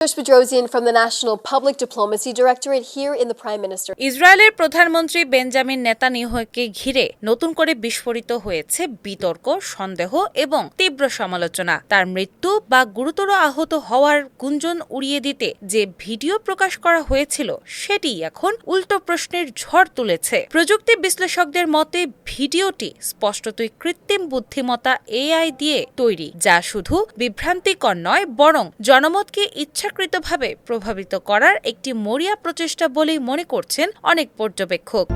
Bedrosian from the National Public Diplomacy Directorate here in the Prime Minister. ইসরায়েলের প্রধানমন্ত্রী Benjamin নেতানিয়াহুকে ঘিরে নতুন করে বিস্ফোরিত হয়েছে বিতর্ক, সন্দেহ এবং তীব্র সমালোচনা। তার মৃত্যু বা গুরুতর আহত হওয়ার গুঞ্জন উড়িয়ে দিতে যে ভিডিও প্রকাশ করা হয়েছিল সেটি এখন উল্টো প্রশ্নের ঝড় তুলেছে। প্রযুক্তি বিশ্লেষকদের মতে ভিডিওটি স্পষ্টতই কৃত্রিম বুদ্ধিমত্তা এআই দিয়ে তৈরি, যা শুধু বিভ্রান্তিকর নয় বরং জনমতকে ইচ্ছাকৃতভাবে প্রভাবিত করার একটি মরিয়া প্রচেষ্টা বলেই মনে করছেন অনেক পর্যবেক্ষক।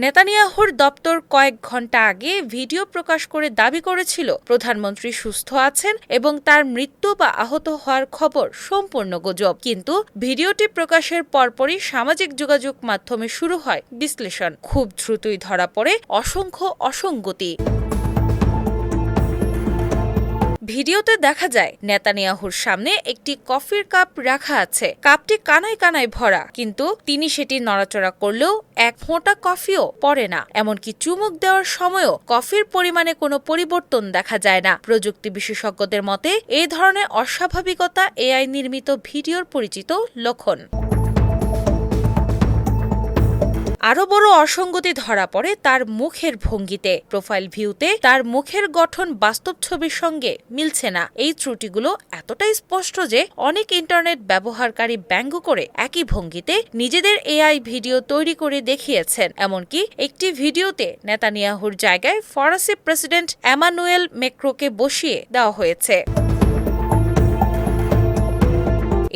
নেতানিয়াহুর দপ্তর কয়েক ঘণ্টা আগে ভিডিও প্রকাশ করে দাবি করেছিল প্রধানমন্ত্রী সুস্থ আছেন এবং তার মৃত্যু বা আহত হওয়ার খবর সম্পূর্ণ গুজব। কিন্তু ভিডিওটি প্রকাশের পরপরই সামাজিক যোগাযোগ মাধ্যমে শুরু হয় বিশ্লেষণ। খুব দ্রুতই ধরা পড়ে অসংখ্য অসঙ্গতি। ভিডিওতে দেখা যায় নেতানিয়াহুর সামনে একটি কফির কাপ রাখা আছে। কাপটি কানায় কানায় ভরা, কিন্তু তিনি সেটি নড়াচড়া করলেও এক ফোঁটা কফিও পড়ে না। এমনকি চুমুক দেওয়ার সময়ও কফির পরিমাণে কোনো পরিবর্তন দেখা যায় না। প্রযুক্তি বিশেষজ্ঞদের মতে এই ধরনের অস্বাভাবিকতা এআই নির্মিত ভিডিওর পরিচিত লক্ষণ। আরও বড় অসঙ্গতি ধরা পড়ে তার মুখের ভঙ্গিতে। প্রোফাইল ভিউতে তার মুখের গঠন বাস্তব ছবির সঙ্গে মিলছে না। এই ত্রুটিগুলো এতটাই স্পষ্ট যে অনেক ইন্টারনেট ব্যবহারকারী ব্যঙ্গ করে একই ভঙ্গিতে নিজেদের এআই ভিডিও তৈরি করে দেখিয়েছেন। এমনকি একটি ভিডিওতে নেতানিয়াহুর জায়গায় ফরাসি প্রেসিডেন্ট এমানুয়েল ম্যাক্রোকে বসিয়ে দেওয়া হয়েছে।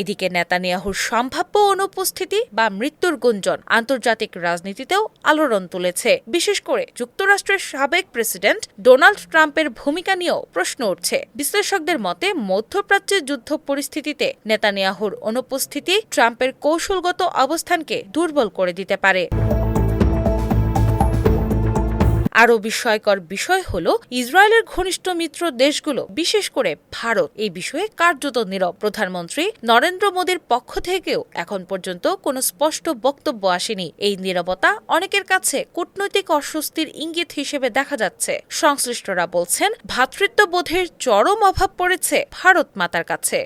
এদিকে নেতানিয়াহুর সম্ভাব্য অনুপস্থিতি বা মৃত্যুর গুঞ্জন আন্তর্জাতিক রাজনীতিতেও আলোড়ন তুলেছে। বিশেষ করে যুক্তরাষ্ট্রের সাবেক প্রেসিডেন্ট ডোনাল্ড ট্রাম্পের ভূমিকা নিয়েও প্রশ্ন উঠছে। বিশ্লেষকদের মতে মধ্যপ্রাচ্যের যুদ্ধ পরিস্থিতিতে নেতানিয়াহুর অনুপস্থিতি ট্রাম্পের কৌশলগত অবস্থানকে দুর্বল করে দিতে পারে। আরও বিস্ময়কর বিষয় হল ইসরায়েলের ঘনিষ্ঠ মিত্র দেশগুলো, বিশেষ করে ভারত, এই বিষয়ে কার্যত নীরব। প্রধানমন্ত্রী নরেন্দ্র মোদীর পক্ষ থেকেও এখন পর্যন্ত কোনো স্পষ্ট বক্তব্য আসেনি। এই নীরবতা অনেকের কাছে কূটনৈতিক অস্বস্তির ইঙ্গিত হিসেবে দেখা যাচ্ছে। সংশ্লিষ্টরা বলছেন ভ্রাতৃত্ববোধের চরম অভাব পড়েছে ভারত মাতার কাছে।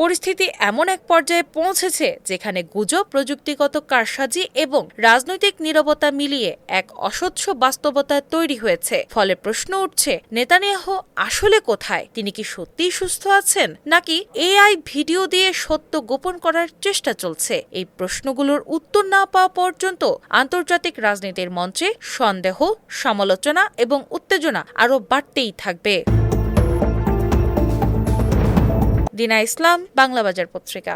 পরিস্থিতি এমন এক পর্যায়ে পৌঁছেছে যেখানে গুজব, প্রযুক্তিগত কারসাজি এবং রাজনৈতিক নীরবতা মিলিয়ে এক অস্বচ্ছ বাস্তবতা তৈরি হয়েছে। ফলে প্রশ্ন উঠছে, নেতানিয়াহু আসলে কোথায়? তিনি কি সত্যিই সুস্থ আছেন, নাকি এআই ভিডিও দিয়ে সত্য গোপন করার চেষ্টা চলছে? এই প্রশ্নগুলোর উত্তর না পাওয়া পর্যন্ত আন্তর্জাতিক রাজনীতির মঞ্চে সন্দেহ, সমালোচনা এবং উত্তেজনা আরও বাড়তেই থাকবে। দিনা ইসলাম, বাংলাবাজার পত্রিকা।